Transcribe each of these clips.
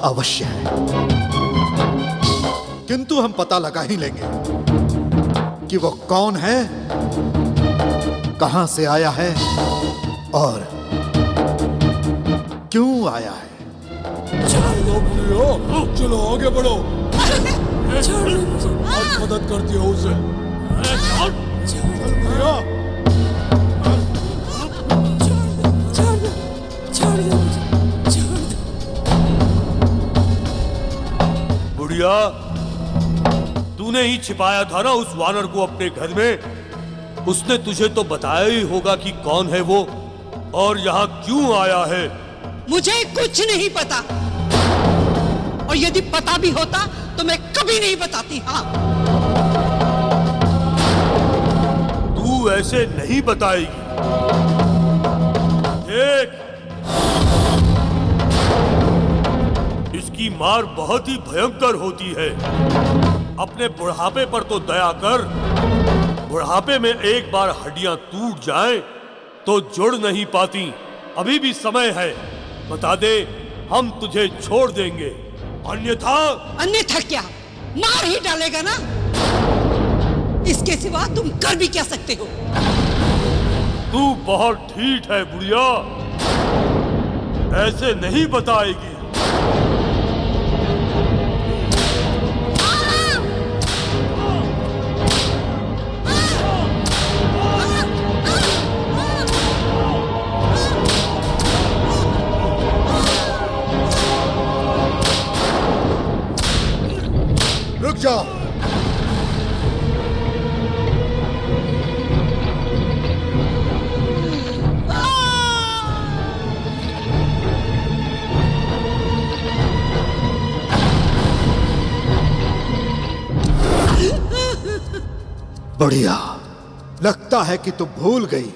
अवश्य है, किंतु हम पता लगा ही लेंगे कि वो कौन है, कहां से आया है और क्यों आया है। चलो बुढ़िया, चलो आगे बढ़ो। आज मदद करती हो उसे। चल बुढ़िया। बुढ़िया, तूने ही छिपाया था ना उस वानर को अपने घर में। उसने तुझे तो बताया ही होगा कि कौन है वो और यहाँ क्यों आया है। मुझे कुछ नहीं पता, और यदि पता भी होता तो मैं कभी नहीं बताती। हाँ, तू ऐसे नहीं बताएगी। देख, इसकी मार बहुत ही भयंकर होती है। अपने बुढ़ापे पर तो दया कर। बुढ़ापे में एक बार हड्डियां टूट जाएं तो जुड़ नहीं पाती। अभी भी समय है, बता दे, हम तुझे छोड़ देंगे। अन्यथा क्या, मार ही डालेगा ना। इसके सिवा तुम कर भी क्या सकते हो। तू बहुत ढीठ है बुढ़िया, ऐसे नहीं बताएगी। रुक जाओ। बढ़िया, लगता है कि तू भूल गई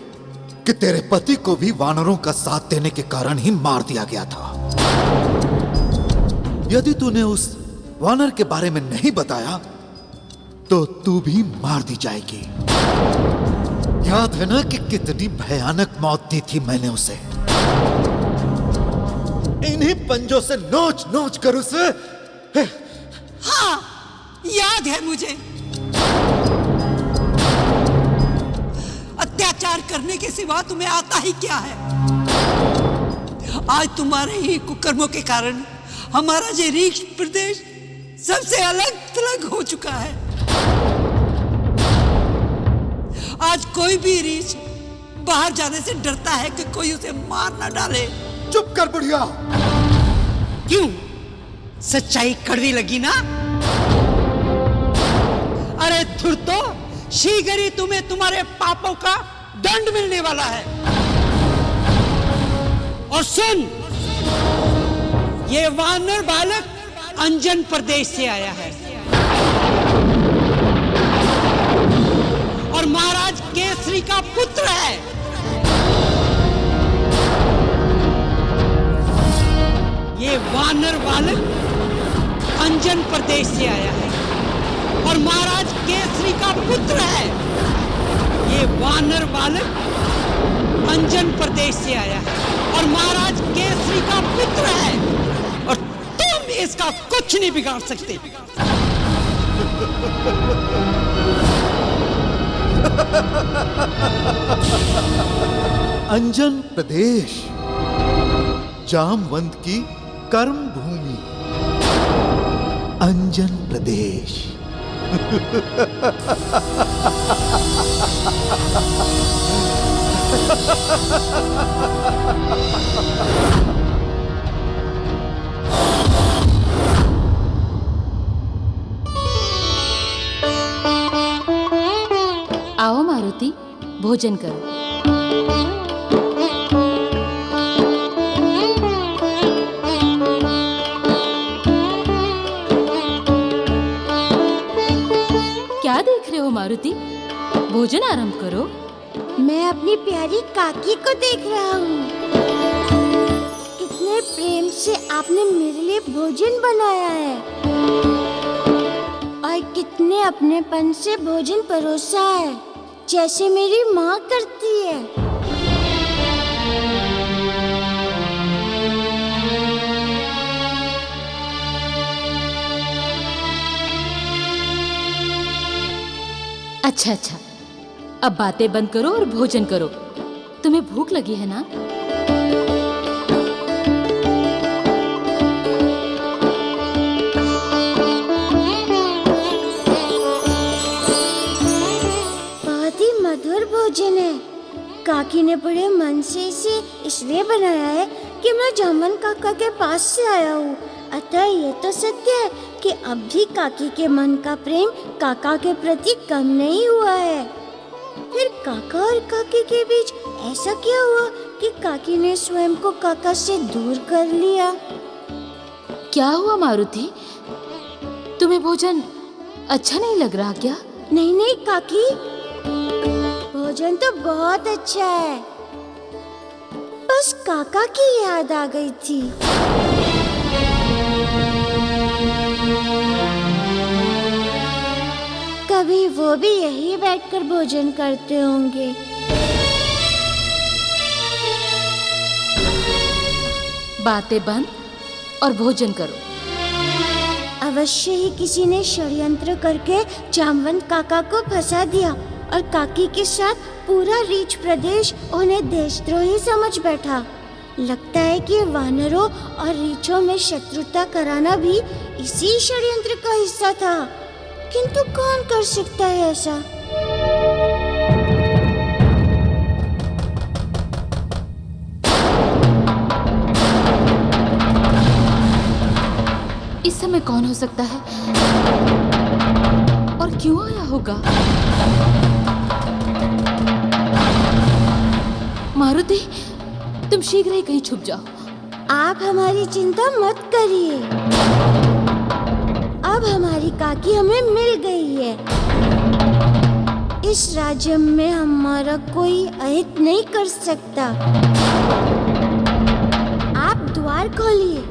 कि तेरे पति को भी वानरों का साथ देने के कारण ही मार दिया गया था। यदि तूने उस वानर के बारे में नहीं बताया तो तू भी मार दी जाएगी। याद है ना कि कितनी भयानक मौत दी थी मैंने उसे। इन्हीं पंजों से नोच नोच कर उसे। हाँ, याद है मुझे। अत्याचार करने के सिवा तुम्हें आता ही क्या है। आज तुम्हारे ही कुकर्मों के कारण हमारा ये ऋक्ष प्रदेश सबसे अलग थलग हो चुका है। आज कोई भी ऋषि बाहर जाने से डरता है कि कोई उसे मार ना डाले। चुप कर बुढ़िया। क्यों, सच्चाई कड़वी लगी ना। अरे धुर्तो, शीघ्र ही तुम्हें तुम्हारे पापों का दंड मिलने वाला है। और सुन, ये वानर बालक अंजन प्रदेश से आया है और महाराज केसरी का पुत्र है। ये वानर बालक अंजन प्रदेश से आया है और महाराज केसरी का पुत्र है। ये वानर बालक अंजन प्रदेश से आया है और महाराज केसरी का पुत्र है, और तुम इसका कुछ नहीं बिगाड़ सकते। अंजन प्रदेश, जामवंत की कर्म भूमि। अंजन प्रदेश। आओ मारुति, भोजन करो। क्या देख रहे हो मारुति, भोजन आरंभ करो। मैं अपनी प्यारी काकी को देख रहा हूँ। कितने प्रेम से आपने मेरे लिए भोजन बनाया है और कितने अपनेपन से भोजन परोसा है, जैसे मेरी माँ करती है। अच्छा अच्छा, अब बातें बंद करो और भोजन करो। तुम्हें भूख लगी है ना? बहुत ही मधुर भोजन है। काकी ने बड़े मन से इसे इसलिए बनाया है कि मैं जामवन काका के पास से आया हूँ। अतः ये तो सत्य है कि अब भी काकी के मन का प्रेम काका के प्रति कम नहीं हुआ है। फिर काका और काकी के बीच ऐसा क्या हुआ कि काकी ने स्वयं को काका से दूर कर लिया? क्या हुआ मारुति? तुम्हें भोजन अच्छा नहीं लग रहा क्या? नहीं नहीं काकी, भोजन तो बहुत अच्छा है, बस काका की याद आ गई थी। कभी वो भी यही बैठकर भोजन करते होंगे। बातें बंद और भोजन करो। अवश्य ही किसी ने षड्यंत्र करके जामवंत काका को फंसा दिया और काकी के साथ पूरा रीछ प्रदेश उन्हें देशद्रोही समझ बैठा। लगता है कि वानरों और रीछों में शत्रुता कराना भी इसी षड्यंत्र का हिस्सा था, किंतु कौन कर सकता है ऐसा? इस समय कौन हो सकता है और क्यों आया होगा? मारुति, तुम शीघ्र ही कहीं छुप जाओ। आप हमारी चिंता मत करिए, अब हमारी काकी हमें मिल गई है। इस राज्य में हमारा कोई अहित नहीं कर सकता। आप द्वार खोलिए।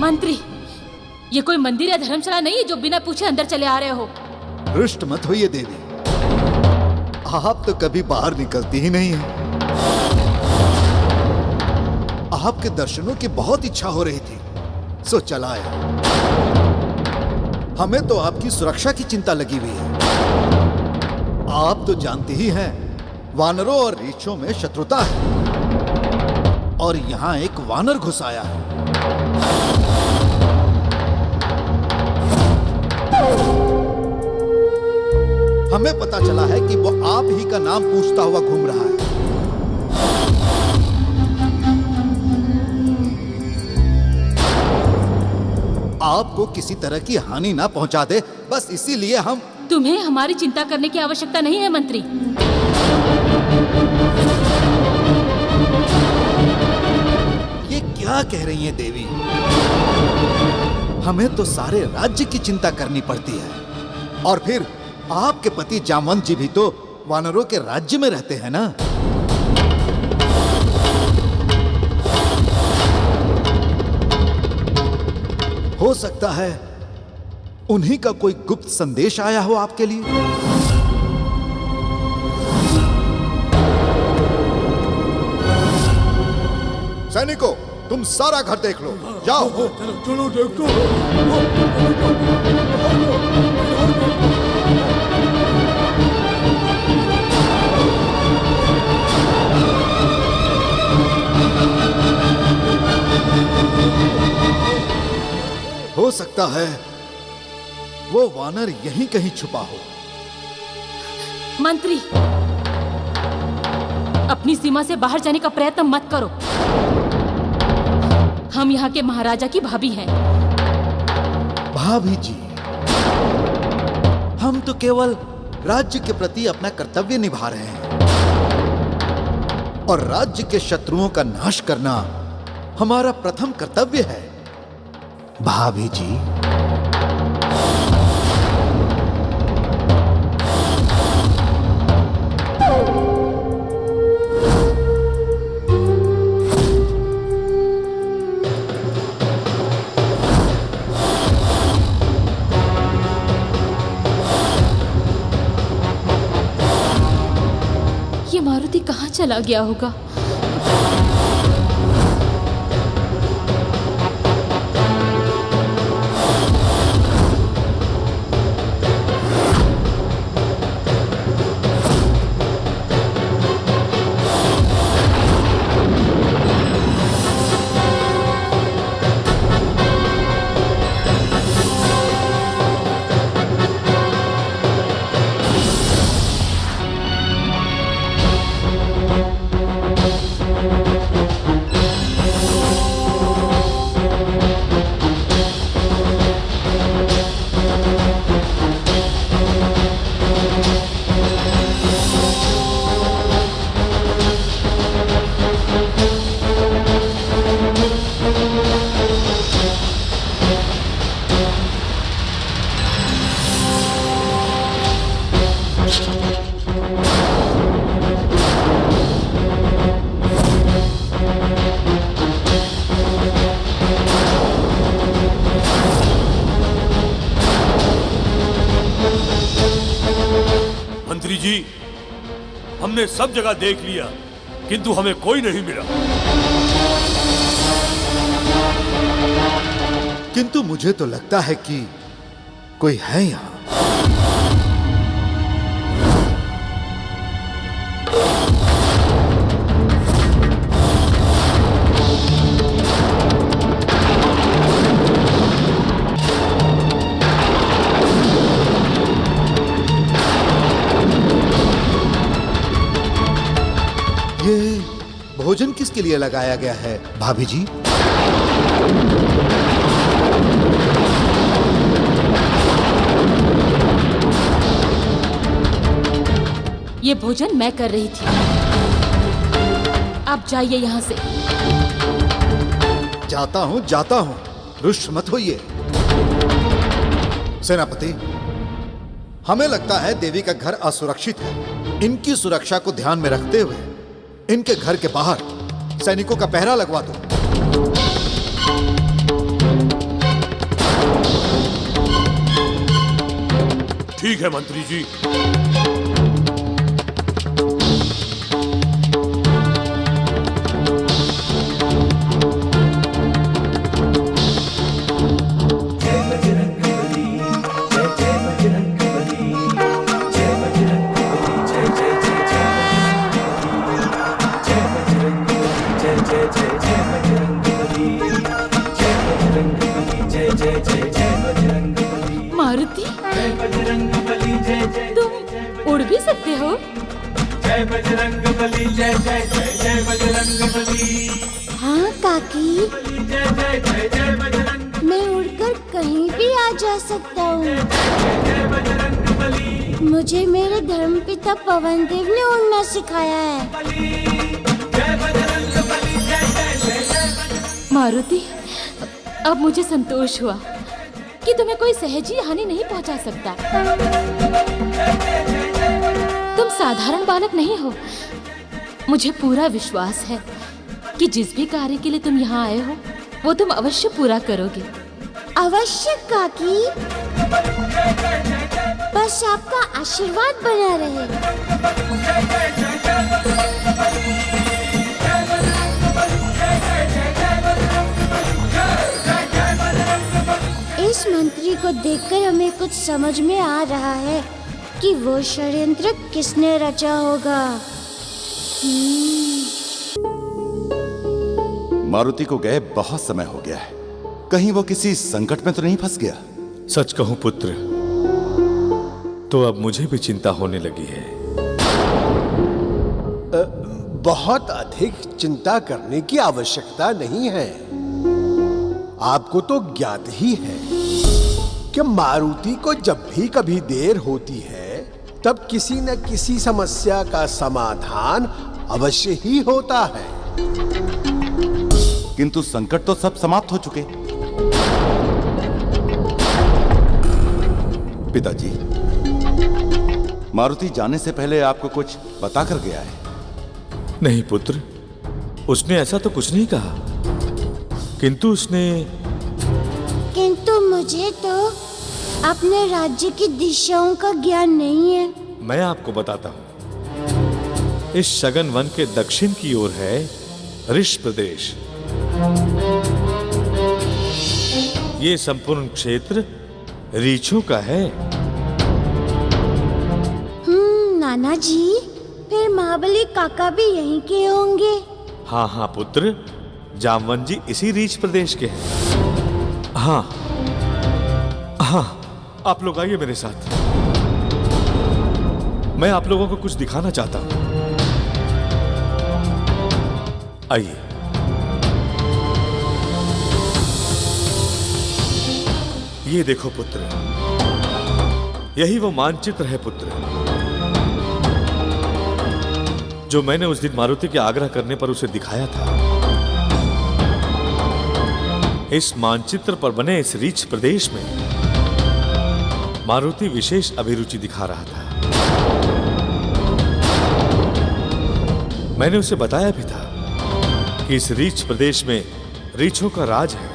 मंत्री, ये कोई मंदिर या धर्मशाला नहीं है जो बिना पूछे अंदर चले आ रहे हो। रुष्ट मत होइए देवी, आप तो कभी बाहर निकलती ही नहीं है। आपके दर्शनों की बहुत इच्छा हो रही थी, सो चला आया। हमें तो आपकी सुरक्षा की चिंता लगी हुई है। आप तो जानती ही हैं, वानरों और रीछों में शत्रुता है और यहाँ एक वानर घुस आया है। हमें पता चला है कि वो आप ही का नाम पूछता हुआ घूम रहा है। आपको किसी तरह की हानि ना पहुंचा दे, बस इसीलिए हम। तुम्हें हमारी चिंता करने की आवश्यकता नहीं है मंत्री। ये क्या कह रही हैं देवी? हमें तो सारे राज्य की चिंता करनी पड़ती है। और फिर आपके पति जामवंत जी भी तो वानरों के राज्य में रहते हैं ना। हो सकता है उन्हीं का कोई गुप्त संदेश आया हो आपके लिए। सैनिकों, तुम सारा घर देख लो, जाओ। चलो चलो देख लो। हो सकता है वो वानर यहीं कहीं छुपा हो। मंत्री, अपनी सीमा से बाहर जाने का प्रयत्न मत करो। हम यहाँ के महाराजा की भाभी हैं। भाभी जी, हम तो केवल राज्य के प्रति अपना कर्तव्य निभा रहे हैं और राज्य के शत्रुओं का नाश करना हमारा प्रथम कर्तव्य है। भाभी जी, ये मारुति कहाँ चला गया होगा? मंत्री जी, हमने सब जगह देख लिया किंतु हमें कोई नहीं मिला। किंतु मुझे तो लगता है कि कोई है यहां। ये भोजन किसके लिए लगाया गया है भाभी जी? ये भोजन मैं कर रही थी। आप जाइए यहाँ से। जाता हूं, रुष्ट मत होइए। सेनापति, हमें लगता है देवी का घर असुरक्षित है। इनकी सुरक्षा को ध्यान में रखते हुए इनके घर के बाहर सैनिकों का पहरा लगवा दो। ठीक है मंत्री जी। मारुति, तुम उड़ भी सकते हो? जय बजरंगबली, जय जय जय जय बजरंगबली। हाँ काकी, जय जय जय जय बजरंग। मैं उड़कर कहीं भी आ जा सकता हूँ। जय बजरंगबली। मुझे मेरे धर्मपिता पवन देव ने उड़ना सिखाया है। जय बजरंगबली, जय जय जय जय। मारुति, अब मुझे संतोष हुआ कि तुम्हें कोई सहजी हानि नहीं पहुंचा सकता। तुम साधारण बालक नहीं हो। मुझे पूरा विश्वास है कि जिस भी कार्य के लिए तुम यहाँ आए हो वो तुम अवश्य पूरा करोगे। अवश्य काकी, बस आपका आशीर्वाद बना रहे। इस मंत्री को देखकर हमें कुछ समझ में आ रहा है कि वो षड्यंत्र किसने रचा होगा। मारुति को गए बहुत समय हो गया है। कहीं वो किसी संकट में तो नहीं फंस गया? सच कहूं पुत्र, तो अब मुझे भी चिंता होने लगी है। बहुत अधिक चिंता करने की आवश्यकता नहीं है। आपको तो ज्ञात ही है कि मारुति को जब भी कभी देर होती है तब किसी न किसी समस्या का समाधान अवश्य ही होता है। किंतु संकट तो सब समाप्त हो चुके। पिताजी, मारुति जाने से पहले आपको कुछ बता कर गया है? नहीं पुत्र, उसने ऐसा तो कुछ नहीं कहा, किंतु मुझे तो अपने राज्य की दिशाओं का ज्ञान नहीं है। मैं आपको बताता हूं। इस शगन वन के दक्षिण की ओर है ऋष प्रदेश। ये संपूर्ण क्षेत्र रीछों का है। नाना जी, फिर महाबली काका भी यहीं के होंगे। हाँ हाँ पुत्र, जामवन जी इसी रीछ प्रदेश के हैं। हाँ हाँ, आप लोग आइए मेरे साथ। मैं आप लोगों को कुछ दिखाना चाहता हूं। आइए। ये देखो पुत्र, यही वो मानचित्र है पुत्र, जो मैंने उस दिन मारुति के आग्रह करने पर उसे दिखाया था। इस मानचित्र पर बने इस रीछ प्रदेश में मारुति विशेष अभिरुचि दिखा रहा था। मैंने उसे बताया भी था कि इस रीछ प्रदेश में रीछों का राज है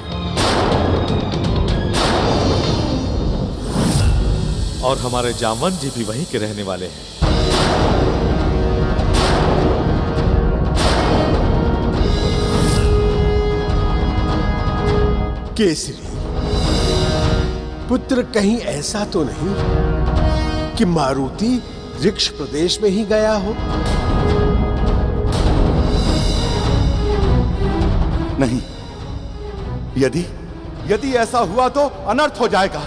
और हमारे जामवन जी भी वहीं के रहने वाले हैं। केसरी पुत्र, कहीं ऐसा तो नहीं कि मारुति ऋक्ष प्रदेश में ही गया हो? नहीं, यदि ऐसा हुआ तो अनर्थ हो जाएगा।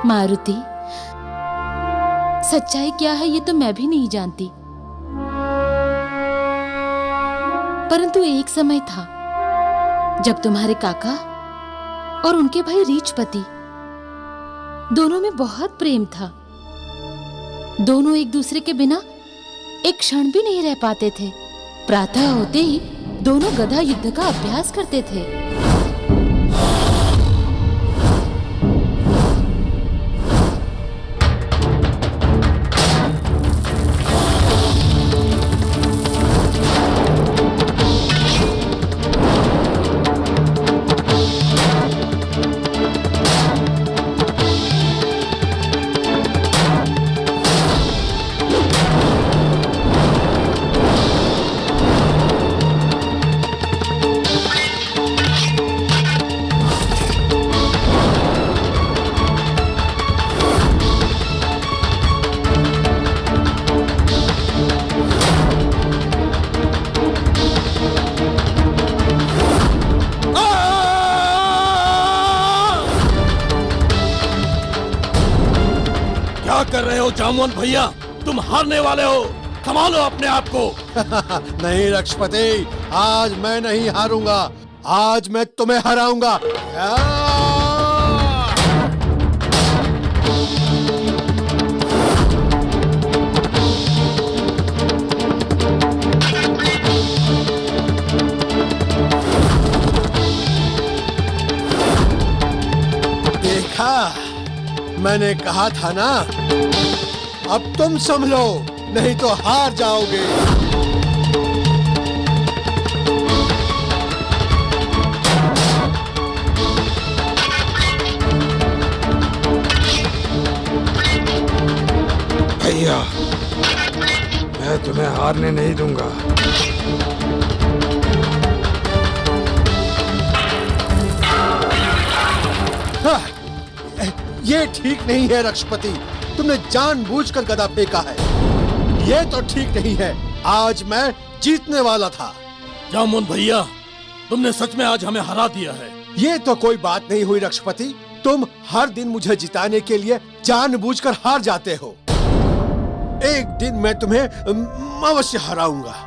मारुति, सच्चाई क्या है ये तो मैं भी नहीं जानती, परंतु एक समय था जब तुम्हारे काका और उनके भाई रीछपति दोनों में बहुत प्रेम था। दोनों एक दूसरे के बिना एक क्षण भी नहीं रह पाते थे। प्रातः होते ही दोनों गदा युद्ध का अभ्यास करते थे। कर रहे हो जामवन भैया? तुम हारने वाले हो, संभालो अपने आप को। नहीं रक्षपति, आज मैं नहीं हारूंगा, आज मैं तुम्हें हराऊंगा। देखा, मैंने कहा था ना, अब तुम संभलो, नहीं तो हार जाओगे। भैया, मैं तुम्हें हारने नहीं दूंगा। ये ठीक नहीं है रक्षपति, तुमने जानबूझकर गदा फेंका है। ये तो ठीक नहीं है। आज मैं जीतने वाला था। जामुन भैया, तुमने सच में आज हमें हरा दिया है। ये तो कोई बात नहीं हुई रक्षपति। तुम हर दिन मुझे जिताने के लिए जानबूझकर हार जाते हो। एक दिन मैं तुम्हें अवश्य हराऊंगा।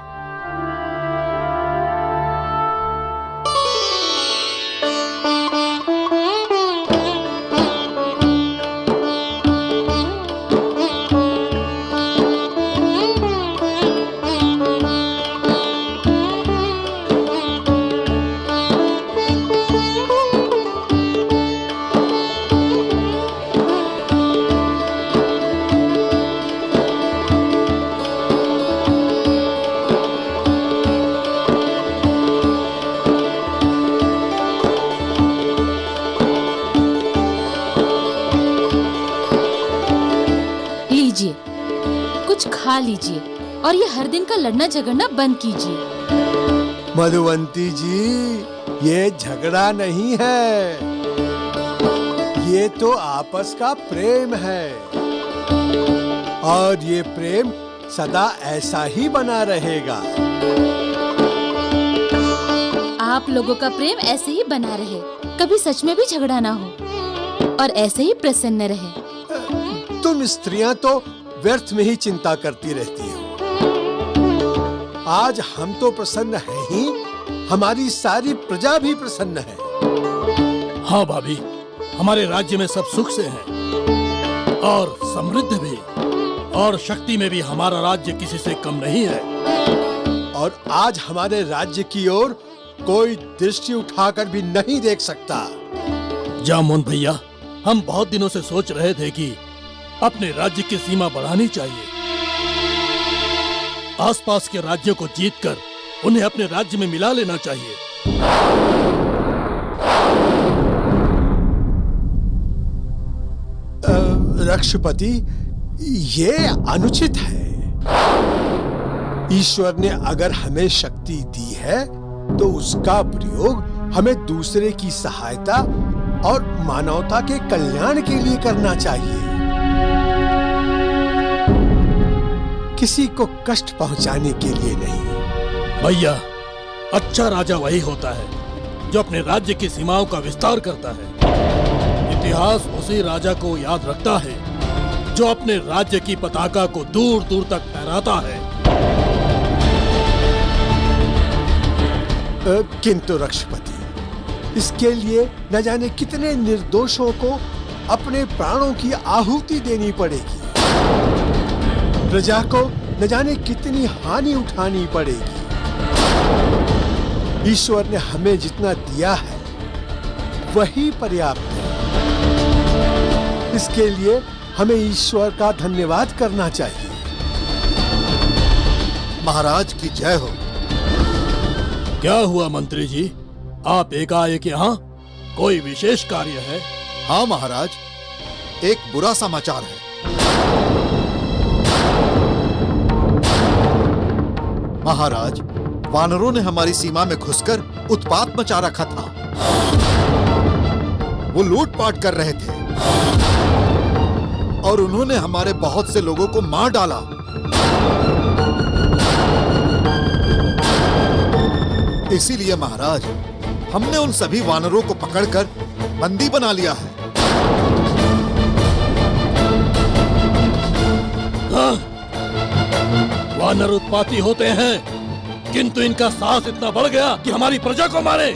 कुछ खा लीजिए और ये हर दिन का लड़ना झगड़ना बंद कीजिए। मधुवंती जी, ये झगड़ा नहीं है, ये तो आपस का प्रेम है और ये प्रेम सदा ऐसा ही बना रहेगा। आप लोगों का प्रेम ऐसे ही बना रहे, कभी सच में भी झगड़ा ना हो और ऐसे ही प्रसन्न रहे। तुम स्त्रियां तो व्यर्थ में ही चिंता करती रहती हो। आज हम तो प्रसन्न हैं ही, हमारी सारी प्रजा भी प्रसन्न है। हाँ भाभी, हमारे राज्य में सब सुख से हैं और समृद्ध भी, और शक्ति में भी हमारा राज्य किसी से कम नहीं है। और आज हमारे राज्य की ओर कोई दृष्टि उठाकर भी नहीं देख सकता। जामुन भैया, हम बहुत दिनों से सोच रहे थे कि अपने राज्य की सीमा बढ़ानी चाहिए। आसपास के राज्यों को जीतकर उन्हें अपने राज्य में मिला लेना चाहिए। रक्षपति, ये अनुचित है। ईश्वर ने अगर हमें शक्ति दी है तो उसका प्रयोग हमें दूसरे की सहायता और मानवता के कल्याण के लिए करना चाहिए। किसी को कष्ट पहुंचाने के लिए नहीं। भैया, अच्छा राजा वही होता है जो अपने राज्य की सीमाओं का विस्तार करता है। इतिहास उसी राजा को याद रखता है जो अपने राज्य की पताका को दूर दूर तक फहराता है। किंतु रक्षपति, इसके लिए न जाने कितने निर्दोषों को अपने प्राणों की आहुति देनी पड़ेगी। प्रजा को न जाने कितनी हानि उठानी पड़ेगी। ईश्वर ने हमें जितना दिया है वही पर्याप्त है। इसके लिए हमें ईश्वर का धन्यवाद करना चाहिए। महाराज की जय हो। क्या हुआ मंत्री जी, आप एकाएक यहाँ? कोई विशेष कार्य है? हाँ महाराज, एक बुरा समाचार है। महाराज, वानरों ने हमारी सीमा में घुसकर उत्पात मचा रखा था। वो लूटपाट कर रहे थे और उन्होंने हमारे बहुत से लोगों को मार डाला। इसीलिए महाराज, हमने उन सभी वानरों को पकड़कर बंदी बना लिया है। हाँ? वानर उत्पाती होते हैं, किंतु इनका साहस इतना बढ़ गया कि हमारी प्रजा को मारे।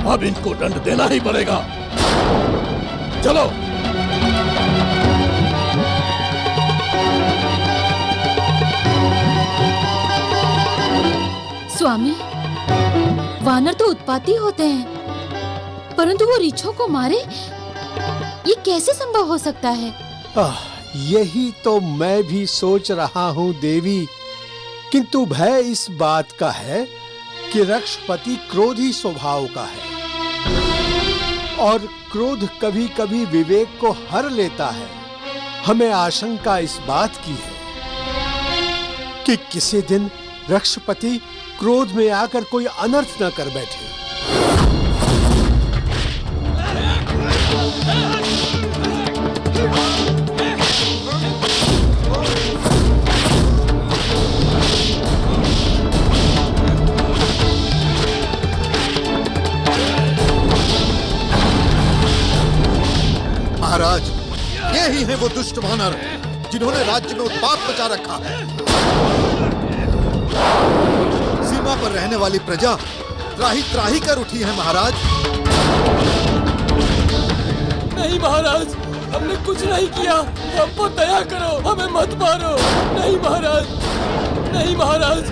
अब इनको दंड देना ही पड़ेगा। चलो। स्वामी, वानर तो उत्पाती होते हैं, परंतु वो रीछों को मारे, ये कैसे संभव हो सकता है? यही तो मैं भी सोच रहा हूँ देवी, किंतु भय इस बात का है कि रक्षपति क्रोधी स्वभाव का है और क्रोध कभी कभी विवेक को हर लेता है। हमें आशंका इस बात की है कि किसी दिन रक्षपति क्रोध में आकर कोई अनर्थ न कर बैठे। ये ही है वो दुष्ट वानर जिन्होंने राज्य में उत्पात मचा रखा है। सीमा पर रहने वाली प्रजा त्राही त्राही कर उठी है महाराज। नहीं महाराज, हमने कुछ नहीं किया, हम पर दया करो, हमें मत मारो। नहीं महाराज, नहीं महाराज।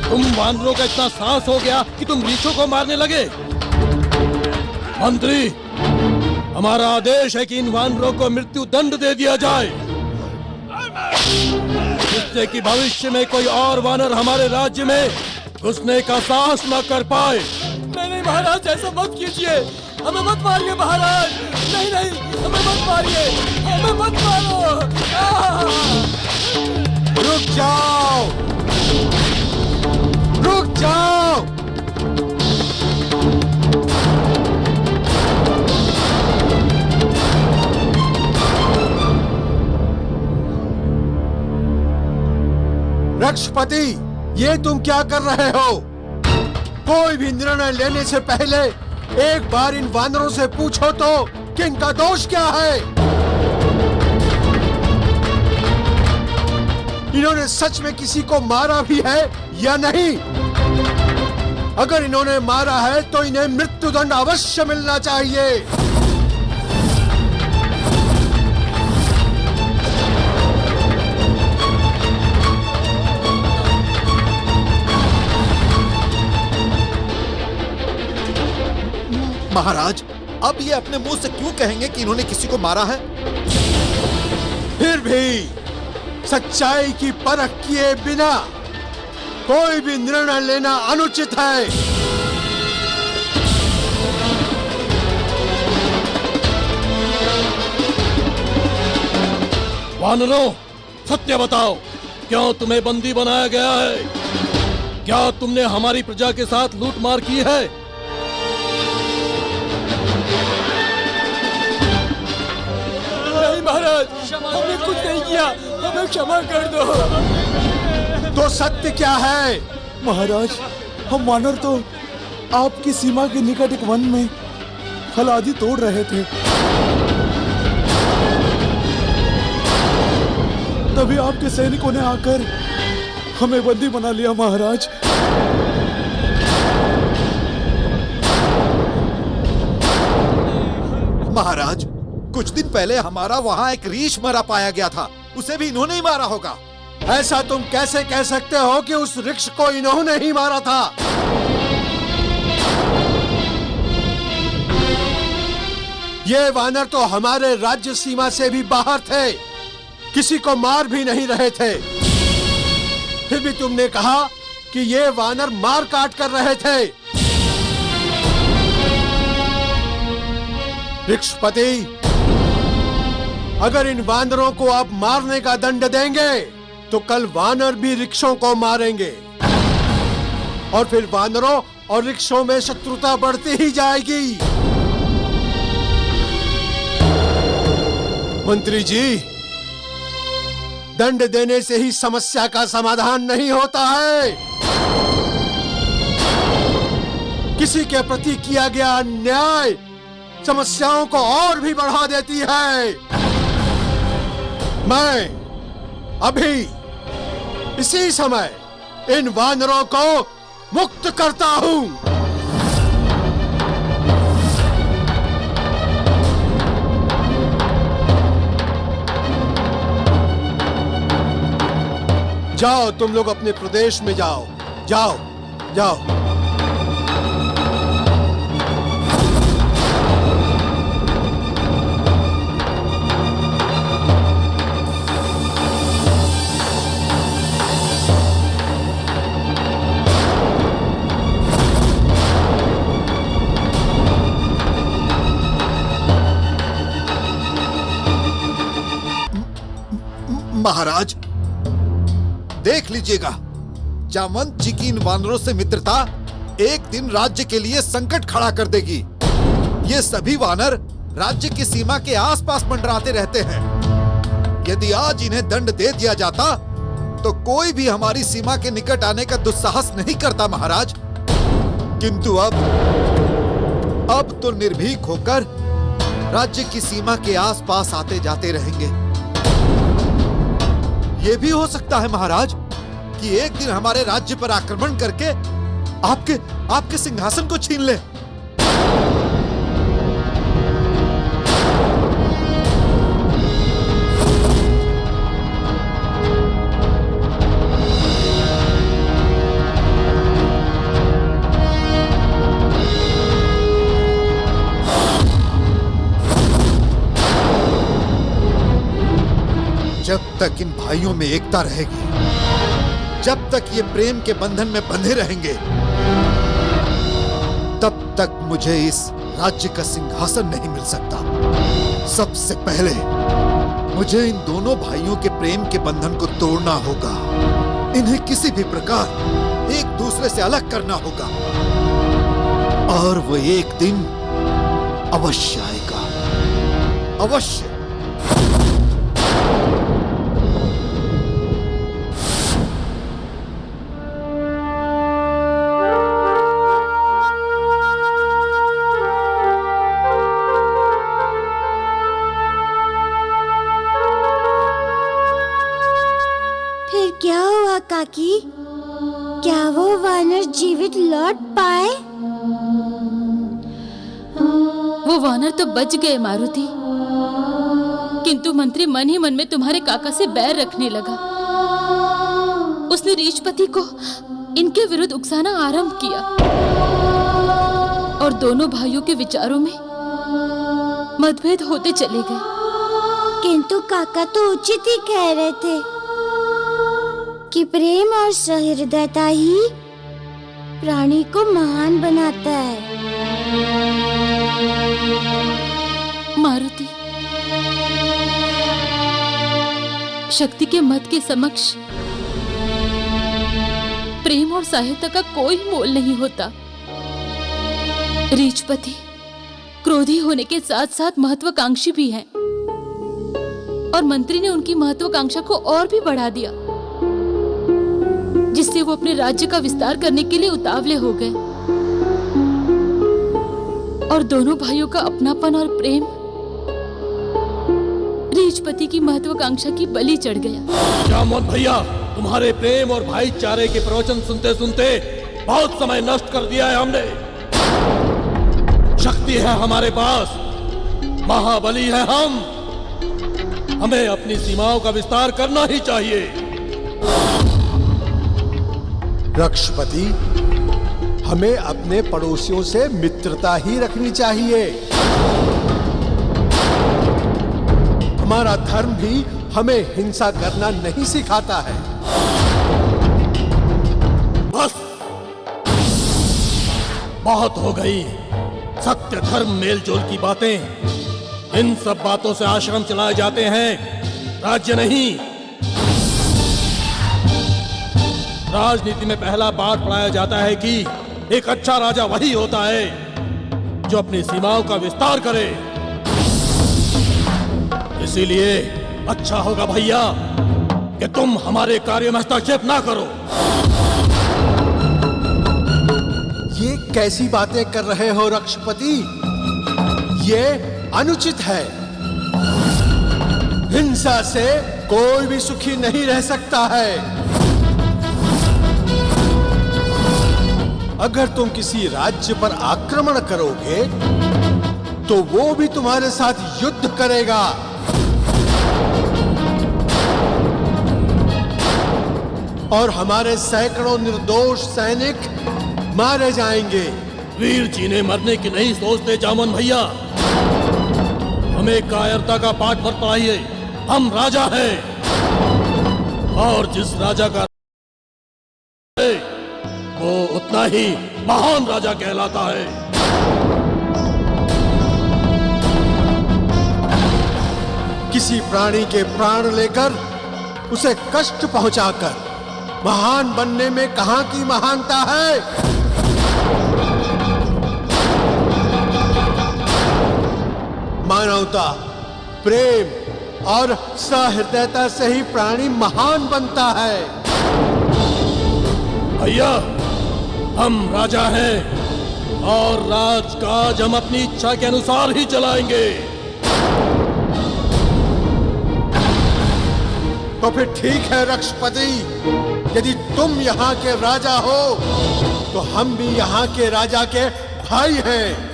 तुम वानरों का इतना साहस हो गया कि तुम रीछों को मारने लगे। मंत्री, हमारा आदेश है कि इन वानरों को मृत्यु दंड दे दिया जाए, जिससे कि भविष्य में कोई और वानर हमारे राज्य में घुसने का साहस न कर पाए। नहीं नहीं महाराज, ऐसा मत कीजिए, हमें मत मारिए महाराज। नहीं नहीं, हमें मत मारिए, हमें मत मारो। रुक जाओ, रुक जाओ। रक्षपति, ये तुम क्या कर रहे हो? कोई भी निर्णय लेने से पहले एक बार इन वानरों से पूछो तो कि इनका दोष क्या है। इन्होंने सच में किसी को मारा भी है या नहीं? अगर इन्होंने मारा है तो इन्हें मृत्युदंड अवश्य मिलना चाहिए। महाराज, अब ये अपने मुंह से क्यों कहेंगे कि इन्होंने किसी को मारा है? फिर भी सच्चाई की परख किए बिना कोई भी निर्णय लेना अनुचित है। वानरों, सत्य बताओ, क्यों तुम्हें बंदी बनाया गया है? क्या तुमने हमारी प्रजा के साथ लूटमार की है? नहीं महाराज, हमने कुछ नहीं किया, हमें क्षमा कर दो। तो सत्य क्या है? महाराज, हम वानर तो आपकी सीमा के निकट एक वन में फल आदि तोड़ रहे थे, तभी आपके सैनिकों ने आकर हमें बंदी बना लिया महाराज। महाराज, कुछ दिन पहले हमारा वहाँ एक रीछ मरा पाया गया था, उसे भी इन्होंने ही मारा होगा। ऐसा तुम कैसे कह सकते हो कि उस वृक्ष को इन्होंने ही मारा था? ये वानर तो हमारे राज्य सीमा से भी बाहर थे, किसी को मार भी नहीं रहे थे। फिर भी तुमने कहा कि ये वानर मार काट कर रहे थे। वृक्षपति, अगर इन वानरों को आप मारने का दंड देंगे तो कल वानर भी वृक्षों को मारेंगे और फिर वानरों और वृक्षों में शत्रुता बढ़ती ही जाएगी। मंत्री जी, दंड देने से ही समस्या का समाधान नहीं होता है। किसी के प्रति किया गया अन्याय समस्याओं को और भी बढ़ा देती है। मैं अभी इसी समय इन वानरों को मुक्त करता हूं। जाओ, तुम लोग अपने प्रदेश में जाओ, जाओ, जाओ। महाराज, देख लीजिएगा, जामवंत जी की इन वानरों से मित्रता एक दिन राज्य के लिए संकट खड़ा कर देगी। ये सभी वानर राज्य की सीमा के आसपास मंडराते रहते हैं। यदि आज इन्हें दंड दे दिया जाता तो कोई भी हमारी सीमा के निकट आने का दुस्साहस नहीं करता महाराज। किंतु अब अब तो निर्भीक होकर राज्य की सीमा के आसपास आते जाते रहेंगे। ये भी हो सकता है महाराज कि एक दिन हमारे राज्य पर आक्रमण करके आपके सिंहासन को छीन ले। जब तक इन भाइयों में एकता रहेगी, जब तक ये प्रेम के बंधन में बंधे रहेंगे, तब तक मुझे इस राज्य का सिंहासन नहीं मिल सकता। सबसे पहले मुझे इन दोनों भाइयों के प्रेम के बंधन को तोड़ना होगा। इन्हें किसी भी प्रकार एक दूसरे से अलग करना होगा, और वो एक दिन अवश्य आएगा, अवश्य। काकी, क्या वो वानर जीवित लौट पाए? वो वानर तो बच गए मारुति, किंतु मंत्री मन ही मन में तुम्हारे काका से बैर रखने लगा। उसने रीछपति को इनके विरुद्ध उकसाना आरंभ किया और दोनों भाइयों के विचारों में मतभेद होते चले गए। किंतु काका तो उचित ही कह रहे थे कि प्रेम और सहृदयता ही प्राणी को महान बनाता है। मारुति, शक्ति के मत के समक्ष प्रेम और सहायता का कोई मोल नहीं होता। रीछपति क्रोधी होने के साथ साथ महत्वाकांक्षी भी हैं, और मंत्री ने उनकी महत्वाकांक्षा को और भी बढ़ा दिया, जिससे वो अपने राज्य का विस्तार करने के लिए उतावले हो गए, और दोनों भाइयों का अपनापन और प्रेम रीछपति की महत्वाकांक्षा की बलि चढ़ गया। जामवंत भैया, तुम्हारे प्रेम और भाईचारे के प्रवचन सुनते सुनते बहुत समय नष्ट कर दिया है हमने। शक्ति है हमारे पास, महाबली है हम, हमें अपनी सीमाओं का विस्तार करना ही चाहिए। रक्षपति, हमें अपने पड़ोसियों से मित्रता ही रखनी चाहिए। हमारा धर्म भी हमें हिंसा करना नहीं सिखाता है। बस बहुत हो गई सत्य धर्म मेलजोल की बातें। इन सब बातों से आश्रम चलाए जाते हैं, राज्य नहीं। राजनीति में पहला पाठ पढ़ाया जाता है कि एक अच्छा राजा वही होता है जो अपनी सीमाओं का विस्तार करे। इसीलिए अच्छा होगा भैया कि तुम हमारे कार्य में हस्तक्षेप ना करो। ये कैसी बातें कर रहे हो रक्षपति? ये अनुचित है। हिंसा से कोई भी सुखी नहीं रह सकता है। अगर तुम किसी राज्य पर आक्रमण करोगे तो वो भी तुम्हारे साथ युद्ध करेगा। और हमारे सैकड़ों निर्दोष सैनिक मारे जाएंगे। वीर जी ने मरने की नहीं सोचते जामन भैया। हमें कायरता का पाठ मत पढ़ाइए। हम राजा हैं, और जिस राजा का वो उतना ही महान राजा कहलाता है। किसी प्राणी के प्राण लेकर उसे कष्ट पहुंचाकर महान बनने में कहां की महानता है? मानवता, प्रेम और सहृदयता से ही प्राणी महान बनता है। भैया, हम राजा हैं, और राजकाज हम अपनी इच्छा के अनुसार ही चलाएंगे। तो फिर ठीक है रक्षपति, यदि तुम यहाँ के राजा हो तो हम भी यहाँ के राजा के भाई हैं।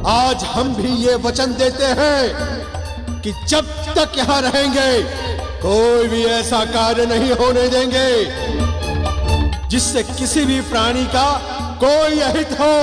आज हम भी ये वचन देते हैं कि जब तक यहाँ रहेंगे कोई भी ऐसा कार्य नहीं होने देंगे जिससे किसी भी प्राणी का कोई अहित हो।